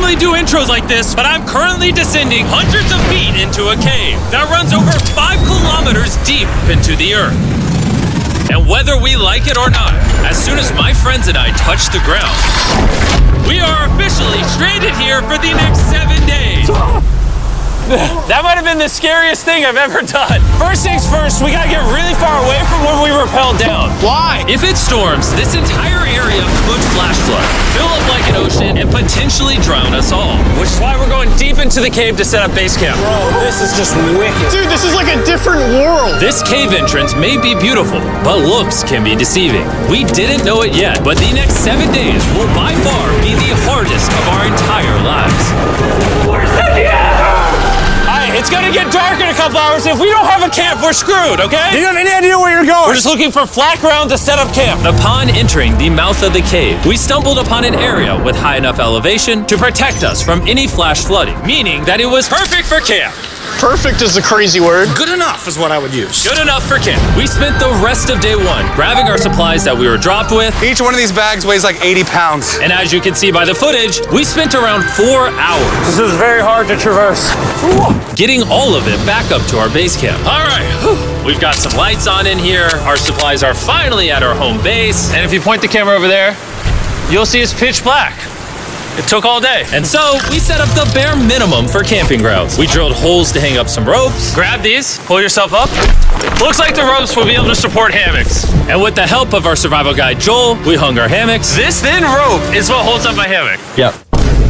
normally do intros like this, but I'm currently descending hundreds of feet into a cave that runs over 5 kilometers deep into the earth. And whether we like it or not, as soon as my friends and I touch the ground, we are officially stranded here for the next 7 days. That might have been the scariest thing I've ever done. First things first, we gotta get really far away from where we rappelled down. Why? If it storms, this entire area could flash flood, fill up like an ocean, and potentially drown us all. Which is why we're going deep into the cave to set up base camp. Bro, this is just wicked. Dude, this is like a different world. This cave entrance may be beautiful, but looks can be deceiving. We didn't know it yet, but the next 7 days will by far be the hardest of our entire lives. Where's the It's gonna get dark in a couple hours. If we don't have a camp, we're screwed, okay? Do you have any idea where you're going? We're just looking for flat ground to set up camp. Upon entering the mouth of the cave, we stumbled upon an area with high enough elevation to protect us from any flash flooding, meaning that it was perfect for camp. Perfect is the crazy word. Good enough is what I would use. Good enough for camp. We spent the rest of day one grabbing our supplies that we were dropped with. Each one of these bags weighs like 80 pounds. And as you can see by the footage, we spent around 4 hours. This is very hard to traverse. Getting all of it back up to our base camp. All right, we've got some lights on in here. Our supplies are finally at our home base. And if you point the camera over there, you'll see it's pitch black. It took all day. And so we set up the bare minimum for camping grounds. We drilled holes to hang up some ropes. Grab these, pull yourself up. Looks like the ropes will be able to support hammocks. And with the help of our survival guide, Joel, we hung our hammocks. This thin rope is what holds up my hammock. Yep.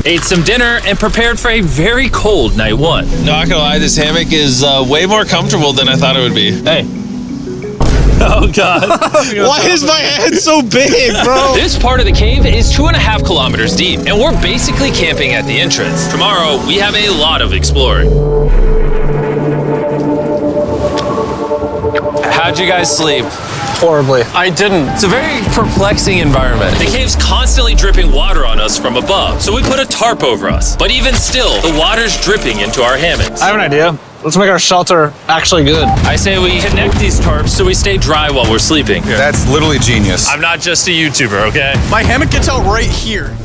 Ate some dinner and prepared for a very cold night one. Not gonna lie, this hammock is way more comfortable than I thought it would be. Hey. Oh, God. Why is my head so big, bro? This part of the cave is 2.5 kilometers deep, and we're basically camping at the entrance. Tomorrow, we have a lot of exploring. How'd you guys sleep? Horribly. I didn't. It's a very perplexing environment. The cave's constantly dripping water on us from above, so we put a tarp over us. But even still, the water's dripping into our hammocks. I have an idea. Let's make our shelter actually good. I say we connect these tarps so we stay dry while we're sleeping. That's literally genius. I'm not just a YouTuber, okay? My hammock gets out right here.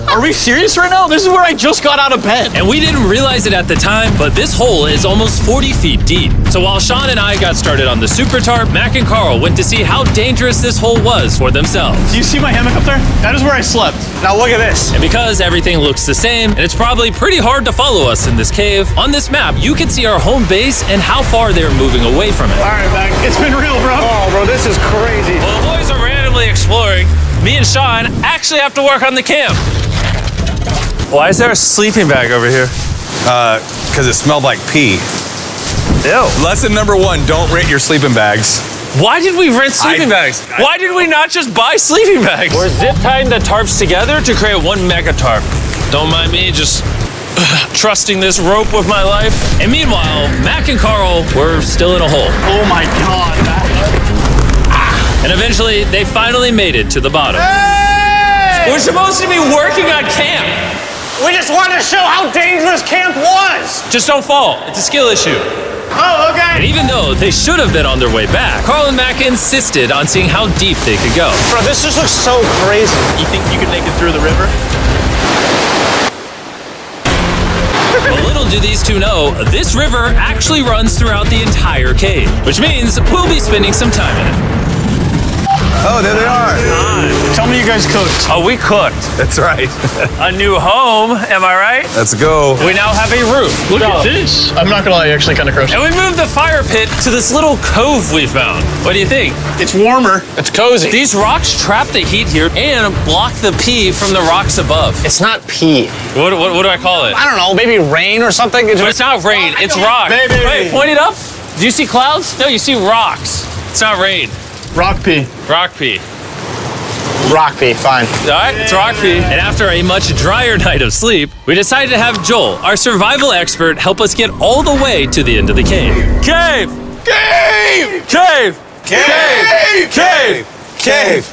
Are we serious right now? This is where I just got out of bed. And we didn't realize it at the time, but this hole is almost 40 feet deep. So while Sean and I got started on the super tarp, Mac and Carl went to see how dangerous this hole was for themselves. Do you see my hammock up there? That is where I slept. Now look at this. And because everything looks the same, and it's probably pretty hard to follow us in this cave, on this map, you can see our home base and how far they're moving away from it. All right, Mac. It's been real, bro. Oh, bro, this is crazy. While the boys are randomly exploring, me and Sean actually have to work on the camp. Why is there a sleeping bag over here? Because it smelled like pee. Ew. Lesson number 1, don't rent your sleeping bags. Why did we rent sleeping bags? Why did we not just buy sleeping bags? We're zip tying the tarps together to create one mega tarp. Don't mind me just trusting this rope with my life. And meanwhile, Mac and Carl were still in a hole. Oh my God, Mac. And eventually, they finally made it to the bottom. Hey! We're supposed to be working on camp. We just wanted to show how dangerous camp was. Just don't fall. It's a skill issue. Oh, okay. And even though they should have been on their way back, Carl and Mac insisted on seeing how deep they could go. Bro, this just looks so crazy. You think you could make it through the river? But little do these two know, this river actually runs throughout the entire cave, which means we'll be spending some time in it. Oh, there they are. Tell me you guys cooked. Oh, we cooked. That's right. A new home, am I right? Let's go. We now have a roof. Look at this. I'm not gonna lie, actually kind of gross. And we moved the fire pit to this little cove we found. What do you think? It's warmer. It's cozy. These rocks trap the heat here and block the pee from the rocks above. It's not pee. What do I call it? I don't know, maybe rain or something. But it's not rain, it's rock. Baby. Wait, point it up. Do you see clouds? No, you see rocks. It's not rain. Rock pee. Rock pee. Rock pee, fine. All right, it's rock pee. And after a much drier night of sleep, we decided to have Joel, our survival expert, help us get all the way to the end of the cave. Cave! Cave! Cave! Cave! Cave! Cave.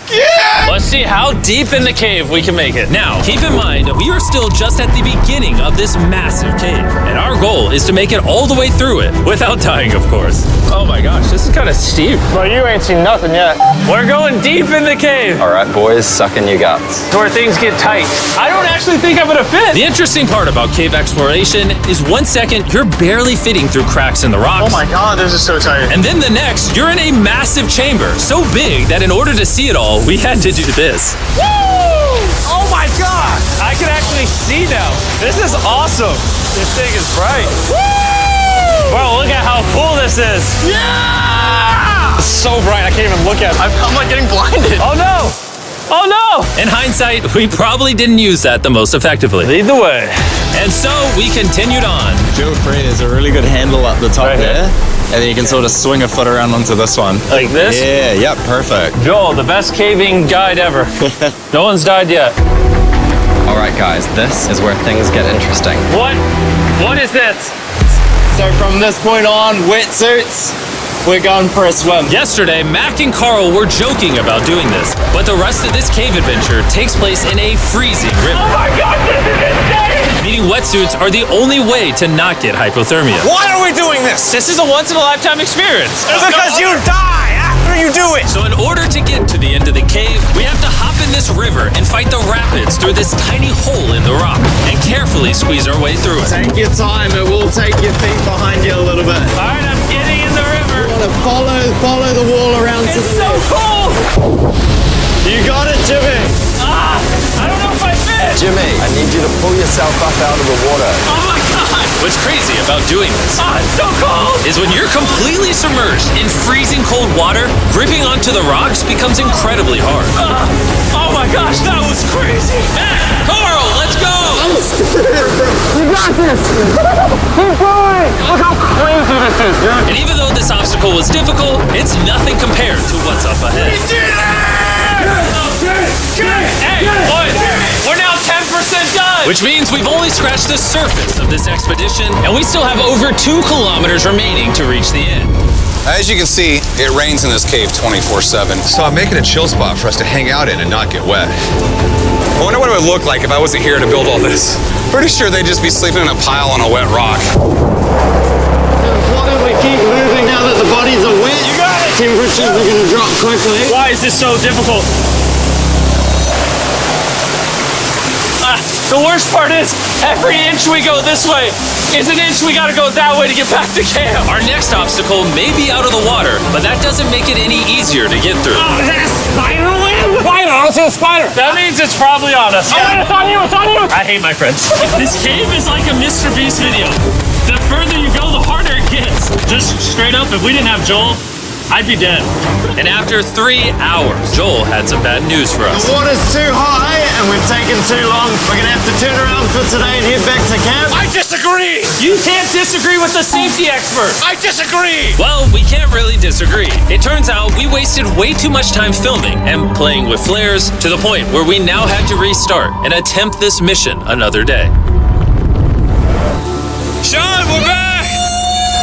Let's see how deep in the cave we can make it. Now, keep in mind, we are still just at the beginning of this massive cave, and our goal is to make it all the way through it, without dying, of course. Oh my gosh, this is kind of steep. Well, you ain't seen nothing yet. We're going deep in the cave. All right, boys, suck in your guts. To where things get tight. I don't actually think I'm gonna fit. The interesting part about cave exploration is 1 second, you're barely fitting through cracks in the rocks. Oh my God, this is so tight. And then the next, you're in a massive chamber, so big that in order to see it all, we had to do this. Woo! Oh my God! I can actually see now. This is awesome. This thing is bright. Woo! Bro, look at how cool this is. Yeah! It's so bright, I can't even look at it. I'm like getting blinded. Oh no! Oh no! In hindsight, we probably didn't use that the most effectively. Lead the way. And so we continued on. Feel free, there's a really good handle up the top Right here? there. And then you can sort of swing a foot around onto this one. Like this? Yeah, yep, perfect. Joel, the best caving guide ever. No one's died yet. All right, guys, this is where things get interesting. What? What is this? So from this point on, wetsuits, we're going for a swim. Yesterday, Mac and Carl were joking about doing this, but the rest of this cave adventure takes place in a freezing river. Oh my God, this is insane! Needing wetsuits are the only way to not get hypothermia. Why are we doing this? This is a once-in-a-lifetime experience. Because you die after you do it. So in order to get to the end of the cave, we have to hop in this river and fight the rapids through this tiny hole in the rock and carefully squeeze our way through it. Take your time, it will take your feet behind you a little bit. All right, I'm getting in the river. Follow the wall around to It's the so left. cold. You got it, Jimmy. Ah, I don't know if I fit. Jimmy, I need you to pull yourself up out of the water. Oh my God. What's crazy about doing this it's so cold. Is when you're completely submerged in freezing cold water, gripping onto the rocks becomes incredibly hard. Oh my gosh, that was crazy. Carl, let's go. Look how crazy this is, dude. And even though this obstacle was difficult, it's nothing compared to what's up ahead. Hey, boys, we're now 10% done. Which means we've only scratched the surface of this expedition, and we still have over 2 kilometers remaining to reach the end. As you can see, it rains in this cave 24/7. So I'm making a chill spot for us to hang out in and not get wet. I wonder what it would look like if I wasn't here to build all this. Pretty sure they'd just be sleeping in a pile on a wet rock. Why don't we keep moving now that the bodies are wet? You got it! Temperatures are going to drop quickly. Why is this so difficult? The worst part is, every inch we go this way is an inch we gotta go that way to get back to camp. Our next obstacle may be out of the water, but that doesn't make it any easier to get through. Is that a spider web? Spider, I don't see a spider. That means it's probably on us. Oh, it's on you, it's on you. I hate my friends. This cave is like a Mr. Beast video. The further you go, the harder it gets. Just straight up, if we didn't have Joel, I'd be dead. And after 3 hours, Joel had some bad news for us. The water's too high and we've taken too long. We're going to have to turn around for today and head back to camp. I disagree. You can't disagree with the safety expert. I disagree. Well, we can't really disagree. It turns out we wasted way too much time filming and playing with flares to the point where we now had to restart and attempt this mission another day. Sean, we're back!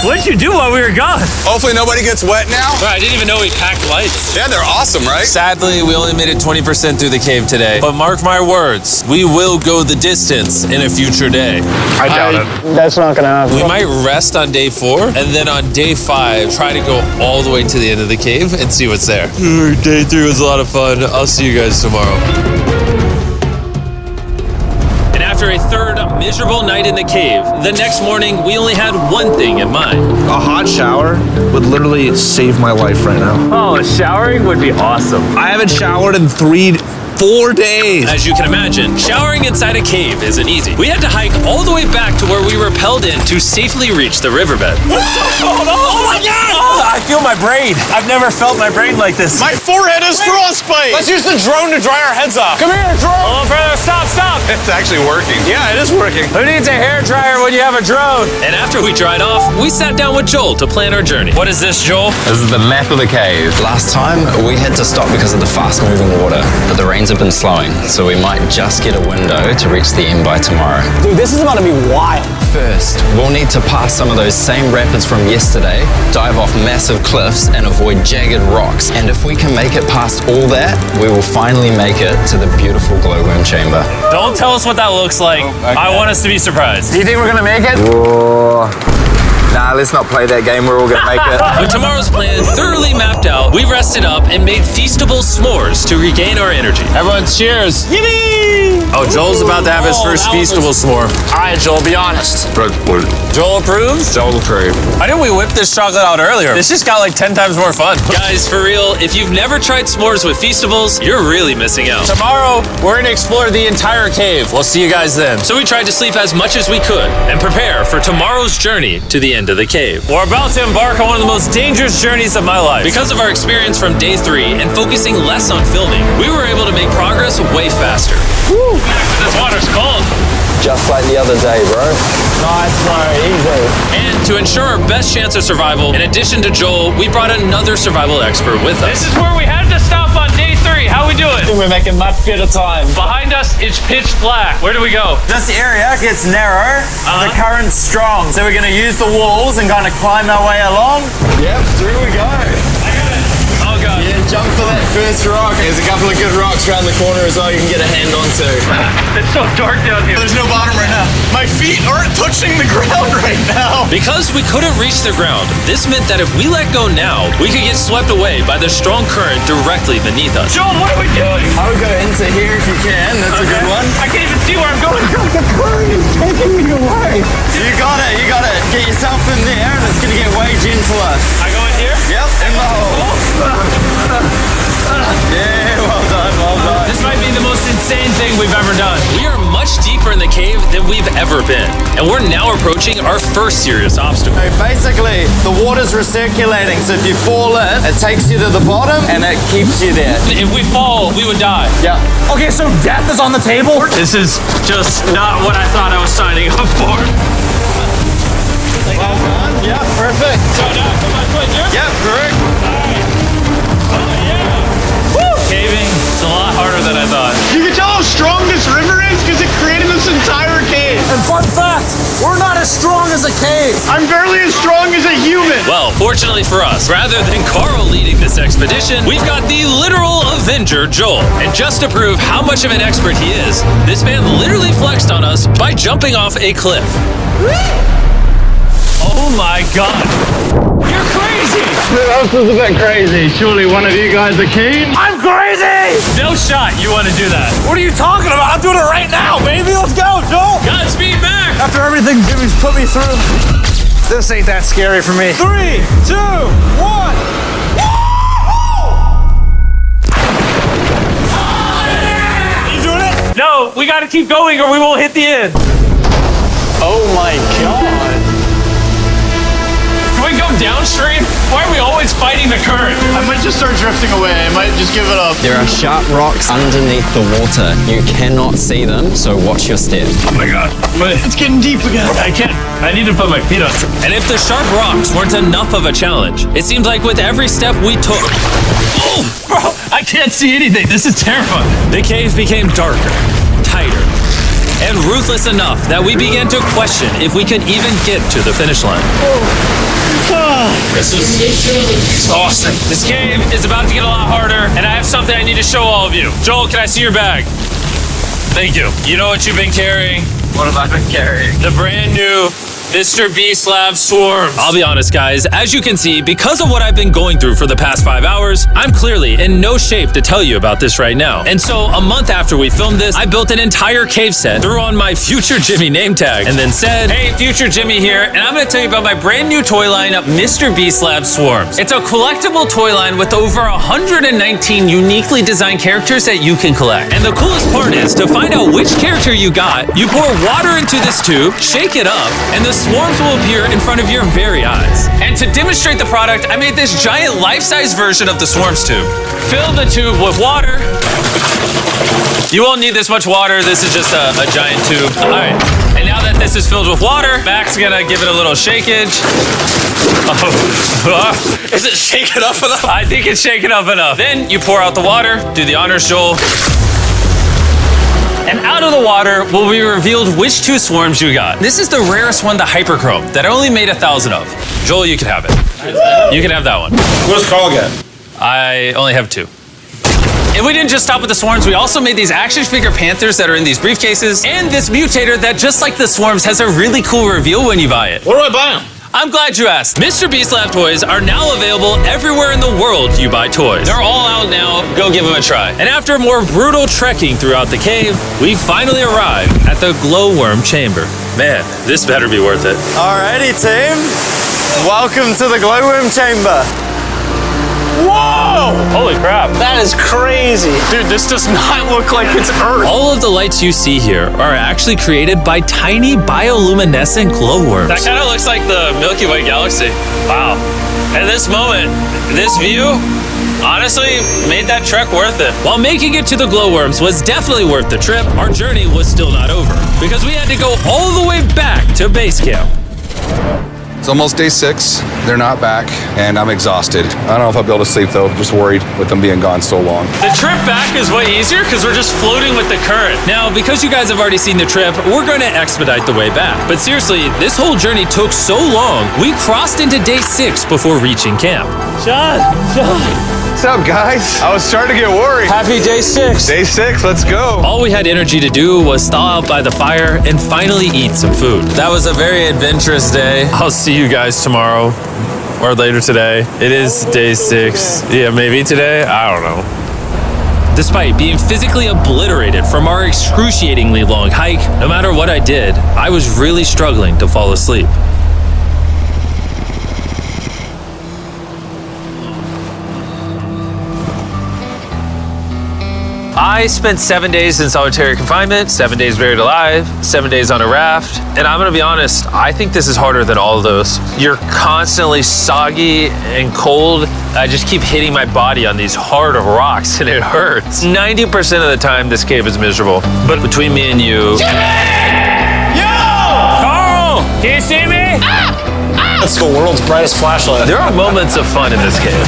What did you do while we were gone? Hopefully nobody gets wet now. I didn't even know we packed lights. Yeah, they're awesome, right? Sadly, we only made it 20% through the cave today. But mark my words, we will go the distance in a future day. I doubt it. That's not gonna happen. We might rest on day 4, and then on day 5, try to go all the way to the end of the cave and see what's there. Day 3 was a lot of fun. I'll see you guys tomorrow. And after a third miserable night in the cave, the next morning we only had one thing in mind. A hot shower would literally save my life right now. Oh, showering would be awesome. I haven't showered in 4 days. As you can imagine, showering inside a cave isn't easy. We had to hike all the way back to where we rappelled in to safely reach the riverbed. Oh my God! I feel my brain. I've never felt my brain like this. My forehead is frostbite. Let's use the drone to dry our heads off. Come here, drone. A little further. Stop. It's actually working. Yeah, it is working. Who needs a hairdryer when you have a drone? And after we dried off, we sat down with Joel to plan our journey. What is this, Joel? This is the map of the cave. Last time, we had to stop because of the fast-moving water, but the rains have been slowing, so we might just get a window to reach the end by tomorrow. Dude, this is about to be wild. First, we'll need to pass some of those same rapids from yesterday, dive off massive cliffs, and avoid jagged rocks. And if we can make it past all that, we will finally make it to the beautiful glowworm chamber. Don't tell us what that looks like. I want us to be surprised. Do you think we're gonna make it? Nah, let's not play that game. We're all gonna make it. With tomorrow's plan thoroughly mapped out, we rested up and made feastable s'mores to regain our energy. Everyone, cheers. Yippee! Oh, Joel's about to have his first feastable s'more. All right, Joel, be honest. Joel approves? Joel approved. Why didn't we whip this chocolate out earlier? This just got like 10 times more fun. Guys, for real, if you've never tried s'mores with feastables, you're really missing out. Tomorrow, we're gonna explore the entire cave. We'll see you guys then. So we tried to sleep as much as we could and prepare for tomorrow's journey to the end of the cave. We're about to embark on one of the most dangerous journeys of my life. Because of our experience from day 3 and focusing less on filming, we were able to make progress way faster. Woo! This water's cold. Just like the other day, bro. Nice, bro, easy. And to ensure our best chance of survival, in addition to Joel, we brought another survival expert with us. This is where we had to stop on day 3. How we doing? We're making much better time. Behind us, it's pitch black. Where do we go? This area gets narrow, the current's strong, so we're gonna use the walls and kind of climb our way along. Yep, through we go. Oh god. Yeah, jump for that first rock. There's a couple of good rocks around the corner as well you can get a hand onto. It's so dark down here. There's no bottom right now. My feet aren't touching the ground right now. Because we couldn't reach the ground, this meant that if we let go now, we could get swept away by the strong current directly beneath us. Joel, what are we doing? I would go into here if you can. That's a good one. I can't even see where I'm going. The current is taking me away. You got it, you got it. Get yourself in there and it's gonna get way gentler. I go in here? Yep, in the hole. Yeah, well done, well done. This might be the most insane thing we've ever done. We are much deeper in the cave than we've ever been, and we're now approaching our first serious obstacle. So basically, the water's recirculating, so if you fall in, it takes you to the bottom and it keeps you there. If we fall, we would die. Yeah. Okay, so death is on the table? This is just not what I thought I was signing up for. Well done. Yeah, perfect. So now, come on, quick, Yep, correct. Caving is a lot harder than I thought. You can tell how strong this river is because it created this entire cave. And fun fact, we're not as strong as a cave. I'm barely as strong as a human. Well, fortunately for us, rather than Carl leading this expedition, we've got the literal Avenger, Joel. And just to prove how much of an expert he is, this man literally flexed on us by jumping off a cliff. Oh my god. You're crazy! This is a bit crazy. Surely one of you guys are keen? I'm crazy! No shot you want to do that. What are you talking about? I'm doing it right now, baby. Let's go, Joel. Godspeed, Mac! After everything Jimmy's put me through, this ain't that scary for me. 3, 2, 1. You doing it? No, we gotta keep going or we won't hit the end. Oh my god. Can we go downstream? Why are we always fighting the current? I might just start drifting away. I might just give it up. There are sharp rocks underneath the water. You cannot see them, so watch your step. Oh my god. It's getting deep again. I can't. I need to put my feet on. And if the sharp rocks weren't enough of a challenge, it seems like with every step we took. Oh, bro, I can't see anything. This is terrifying. The cave became darker, tighter, and ruthless enough that we began to question if we could even get to the finish line. This is exhausting. This cave is about to get a lot harder, and I have something I need to show all of you. Joel, can I see your bag? Thank you. You know what you've been carrying? What have I been carrying? The brand new Mr. Beast Lab Swarms. I'll be honest, guys. As you can see, because of what I've been going through for the past 5 hours, I'm clearly in no shape to tell you about this right now. And so, a month after we filmed this, I built an entire cave set, threw on my Future Jimmy name tag, and then said, hey, Future Jimmy here, and I'm gonna tell you about my brand new toy line, Mr. Beast Lab Swarms. It's a collectible toy line with over 119 uniquely designed characters that you can collect. And the coolest part is, to find out which character you got, you pour water into this tube, shake it up, and the swarms will appear in front of your very eyes. And to demonstrate the product, I made this giant life-size version of the swarms tube. Fill the tube with water. You won't need this much water. This is just a giant tube. All right. And now that this is filled with water, Mac's gonna give it a little shakeage. Oh. Is it shaken up enough? I think it's shaken up enough. Then you pour out the water. Do the honors, Joel. And out of the water will be revealed which 2 swarms you got. This is the rarest one, the Hyperchrome, that I only made 1,000 of. Joel, you can have it. You can have that one. What's Carl get? I only have 2. And we didn't just stop with the swarms, we also made these action figure panthers that are in these briefcases, and this mutator that, just like the swarms, has a really cool reveal when you buy it. Where do I buy them? I'm glad you asked. Mr. Beast Lab toys are now available everywhere in the world you buy toys. They're all out now, go give them a try. And after more brutal trekking throughout the cave, we finally arrived at the glowworm chamber. Man, this better be worth it. Alrighty, team. Welcome to the glowworm chamber. Whoa! Holy crap. That is crazy. Dude, this does not look like it's Earth. All of the lights you see here are actually created by tiny bioluminescent glowworms. That kind of looks like the Milky Way galaxy. Wow. At this moment, this view honestly made that trek worth it. While making it to the glowworms was definitely worth the trip, our journey was still not over because we had to go all the way back to base camp. It's almost day 6. They're not back, and I'm exhausted. I don't know if I'll be able to sleep, though. Just worried with them being gone so long. The trip back is way easier because we're just floating with the current. Now, because you guys have already seen the trip, we're going to expedite the way back. But seriously, this whole journey took so long, we crossed into day 6 before reaching camp. John. What's up, guys? I was starting to get worried. Happy day 6. Day 6, let's go. All we had energy to do was thaw out by the fire and finally eat some food. That was a very adventurous day. I'll see you guys tomorrow or later today. It is day 6. Yeah, maybe today. I don't know. Despite being physically obliterated from our excruciatingly long hike, no matter what I did, I was really struggling to fall asleep. I spent 7 days in solitary confinement, 7 days buried alive, 7 days on a raft, and I'm gonna be honest, I think this is harder than all of those. You're constantly soggy and cold. I just keep hitting my body on these hard rocks and it hurts. 90% of the time, this cave is miserable. But between me and you... Jimmy! Yo! Carl! Can you see me? That's the world's brightest flashlight. There are moments of fun in this cave.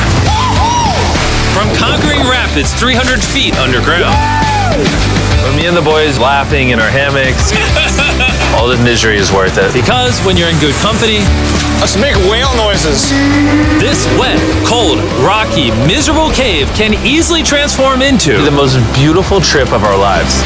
From conquering rapids 300 feet underground. From me and the boys laughing in our hammocks. All the misery is worth it. Because when you're in good company, Let's make whale noises. this wet, cold, rocky, miserable cave can easily transform into the most beautiful trip of our lives.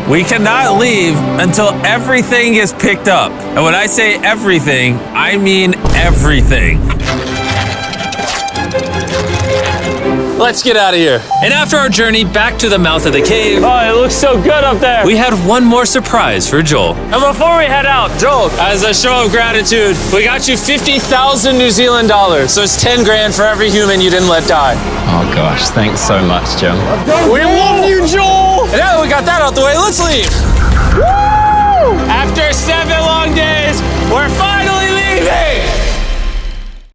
We cannot leave until everything is picked up. And when I say everything, I mean everything. Let's get out of here. And after our journey back to the mouth of the cave, Oh, it looks so good up there. we had one more surprise for Joel. And before we head out, Joel, as a show of gratitude, we got you 50,000 New Zealand dollars. So it's 10 grand for every human you didn't let die. Oh gosh, thanks so much, Jim. We love you, Joel. And now that we got that out the way, let's leave. Woo! After 7 long days, we're finally